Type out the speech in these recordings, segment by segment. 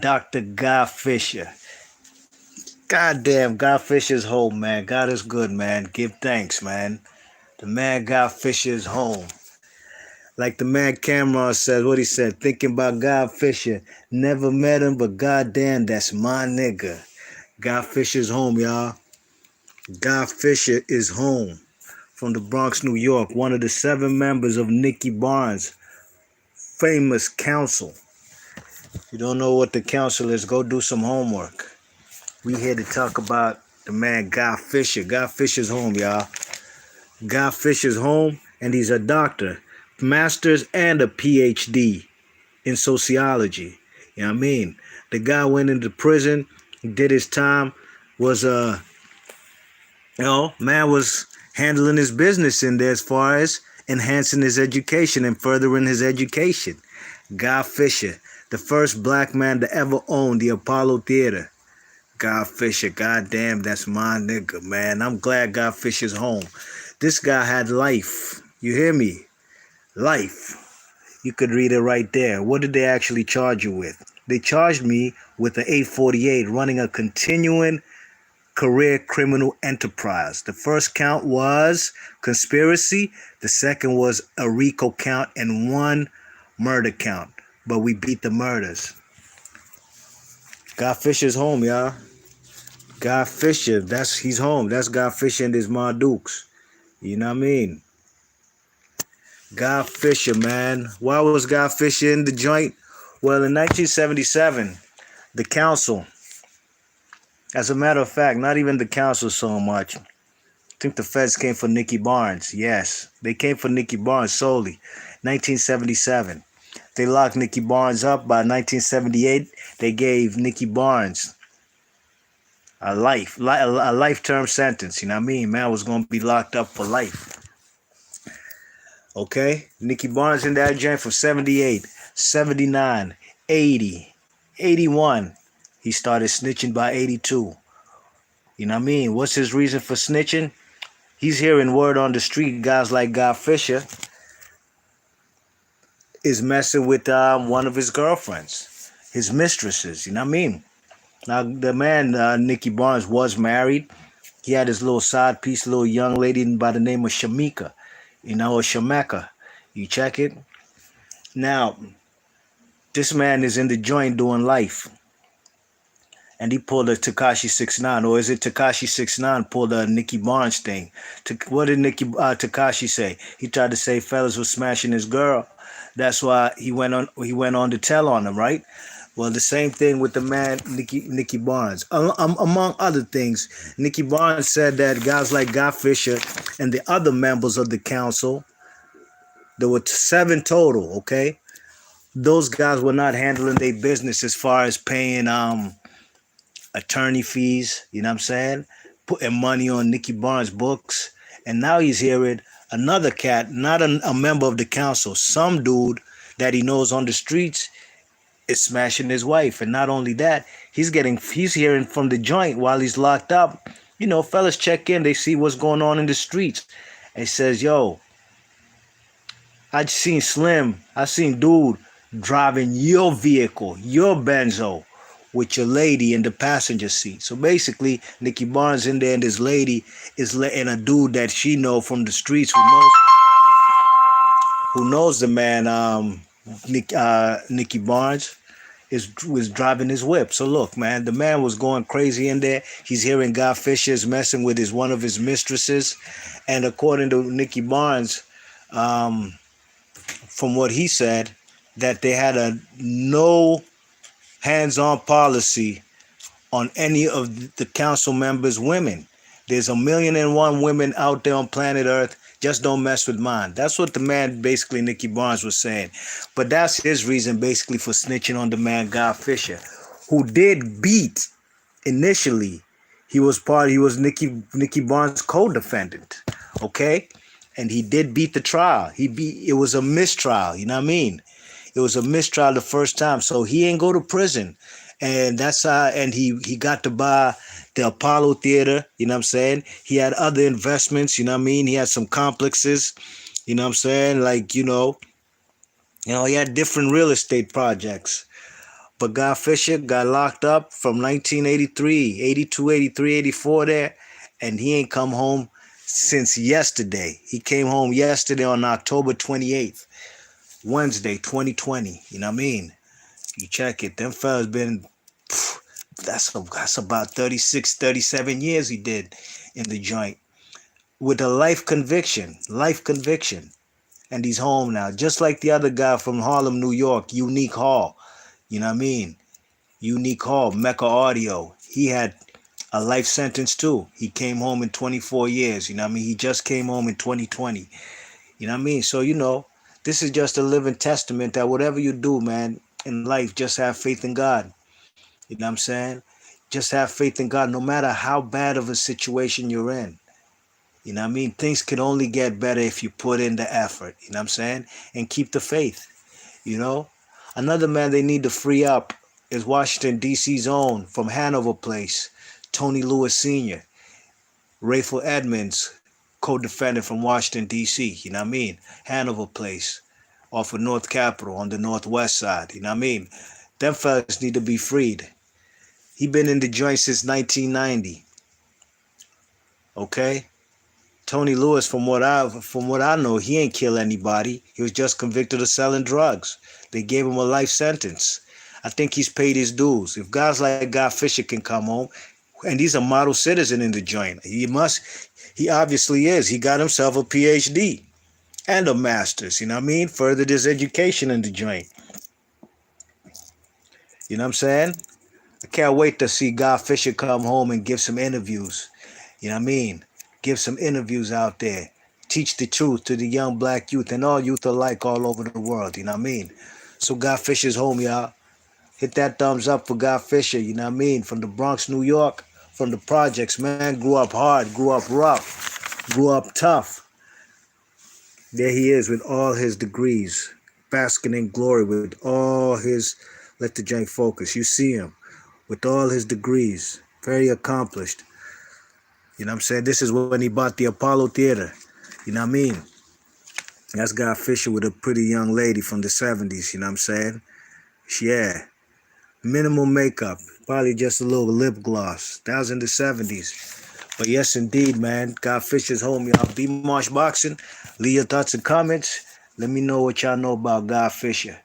Dr. Guy Fisher. Goddamn, Guy Fisher's home, man. God is good, man. Give thanks, man. The man Guy Fisher is home. Like the man Cameron said, what he said, thinking about Guy Fisher. Never met him, but goddamn, that's my nigga. Guy Fisher's home, y'all. Guy Fisher is home from the Bronx, New York. One of the 7 members of Nicky Barnes' famous council. If you don't know what the council is, go do some homework. We here to talk about the man Guy Fisher. Guy Fisher's home, y'all. Guy Fisher's home, and he's a doctor, master's and a PhD in sociology. You know what I mean? The guy went into prison, did his time, was man was handling his business in there as far as enhancing his education and furthering his education. Guy Fisher, the first black man to ever own the Apollo Theater. Guy Fisher, goddamn, that's my nigga, man. I'm glad Guy Fisher's home. This guy had life. You hear me? Life. You could read it right there. What did they actually charge you with? They charged me with the 848, running a continuing career criminal enterprise. The first count was conspiracy. The second was a RICO count and 1 murder count. But we beat the murders. Guy Fisher's home, y'all. Guy Fisher, he's home. That's Guy Fisher and his Ma Dukes. You know what I mean? Guy Fisher, man. Why was Guy Fisher in the joint? Well, in 1977, the council, as a matter of fact, not even the council so much. I think the feds came for Nicky Barnes. Yes, they came for Nicky Barnes solely. 1977. They locked Nicky Barnes up. By 1978, they gave Nicky Barnes a life-term sentence. You know what I mean? Man was going to be locked up for life. Okay? Nicky Barnes in that joint from 78, 79, 80, 81. He started snitching by 82. You know what I mean? What's his reason for snitching? He's hearing word on the street, guys like Guy Fisher is messing with one of his girlfriends, his mistresses, you know what I mean? Now, the man, Nicky Barnes, was married. He had his little side piece, little young lady by the name of Shamika, or Shameka. You check it? Now, this man is in the joint doing life. And he pulled a Tekashi 6ix9ine, or is it Tekashi 6ix9ine pulled a Nicky Barnes thing? What did Tekashi say? He tried to say fellas was smashing his girl. That's why he went on to tell on him, right? Well, the same thing with the man Nicky Barnes. Among other things, Nicky Barnes said that guys like Guy Fisher and the other members of the council, there were 7 total, okay? Those guys were not handling their business as far as paying attorney fees, you know what I'm saying? Putting money on Nicky Barnes' books. And now he's hearing another cat, not a member of the council, some dude that he knows on the streets is smashing his wife. And not only that, he's hearing from the joint while he's locked up. Fellas check in, they see what's going on in the streets. And he says, yo, I seen dude driving your vehicle, your Benzo, with your lady in the passenger seat. So basically, Nicky Barnes in there and this lady is letting a dude that she know from the streets who knows the man, Nicky Barnes, was driving his whip. So look, man, the man was going crazy in there. He's hearing Guy Fisher's messing with one of his mistresses. And according to Nicky Barnes, from what he said, that they had a no hands-on policy on any of the council members' women. There's 1,000,001 women out there on planet Earth. Just don't mess with mine. That's what the man, basically, Nicky Barnes was saying. But that's his reason, basically, for snitching on the man, Guy Fisher, who did beat, initially, he was Nicky Barnes' co-defendant, okay? And he did beat the trial. It was a mistrial, you know what I mean? It was a mistrial the first time, so he ain't go to prison. And and he got to buy the Apollo Theater, you know what I'm saying? He had other investments, you know what I mean? He had some complexes, you know what I'm saying? Like, he had different real estate projects. But Guy Fisher got locked up from 1983, 82, 83, 84 there, and he ain't come home since yesterday. He came home yesterday on October 28th, Wednesday, 2020. You know what I mean? You check it. Them fellas been, that's about 36, 37 years he did in the joint with a life conviction. And he's home now, just like the other guy from Harlem, New York, Unique Hall. You know what I mean? Unique Hall, Mecca Audio. He had a life sentence too. He came home in 24 years. You know what I mean? He just came home in 2020. You know what I mean? So, this is just a living testament that whatever you do, man, in life, just have faith in God. You know what I'm saying? Just have faith in God no matter how bad of a situation you're in. You know what I mean? Things can only get better if you put in the effort. You know what I'm saying? And keep the faith. Another man they need to free up is Washington, D.C.'s own from Hanover Place, Tony Lewis Sr., Rayful Edmonds, co-defendant from Washington, D.C., you know what I mean? Hanover Place, off of North Capitol on the northwest side, you know what I mean? Them fellas need to be freed. He been in the joint since 1990, okay? Tony Lewis, from what I know, he ain't kill anybody. He was just convicted of selling drugs. They gave him a life sentence. I think he's paid his dues. If guys like Guy Fisher can come home, and he's a model citizen in the joint, he obviously is. He got himself a PhD and a master's, you know what I mean? Furthered his education in the joint. You know what I'm saying? I can't wait to see Guy Fisher come home and give some interviews. You know what I mean? Give some interviews out there. Teach the truth to the young black youth and all youth alike all over the world. You know what I mean? So Guy Fisher's home, y'all. Hit that thumbs up for Guy Fisher. You know what I mean? From the Bronx, New York. From the projects, man. Grew up hard. Grew up rough. Grew up tough. There he is with all his degrees. Basking in glory with all his... Let the joint focus. You see him. With all his degrees. Very accomplished. You know what I'm saying? This is when he bought the Apollo Theater. You know what I mean? That's Guy Fisher with a pretty young lady from the 70s. You know what I'm saying? Yeah. Minimal makeup. Probably just a little lip gloss. That was in the 70s. But yes, indeed, man. Guy Fisher's home, y'all. B Marsh Boxing. Leave your thoughts and comments. Let me know what y'all know about Guy Fisher.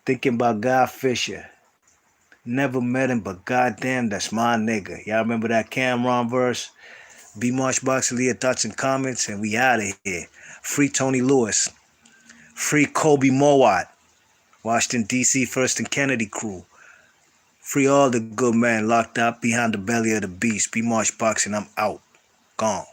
Thinking about Guy Fisher. Never met him, but goddamn, that's my nigga. Y'all remember that Cameron verse? B Marsh Boxing, leave your thoughts and comments, and we out of here. Free Tony Lewis. Free Kobe Mowat. Washington, D.C. First and Kennedy crew. Free all the good men locked up behind the belly of the beast. B Marsh Boxing, I'm out. Gone.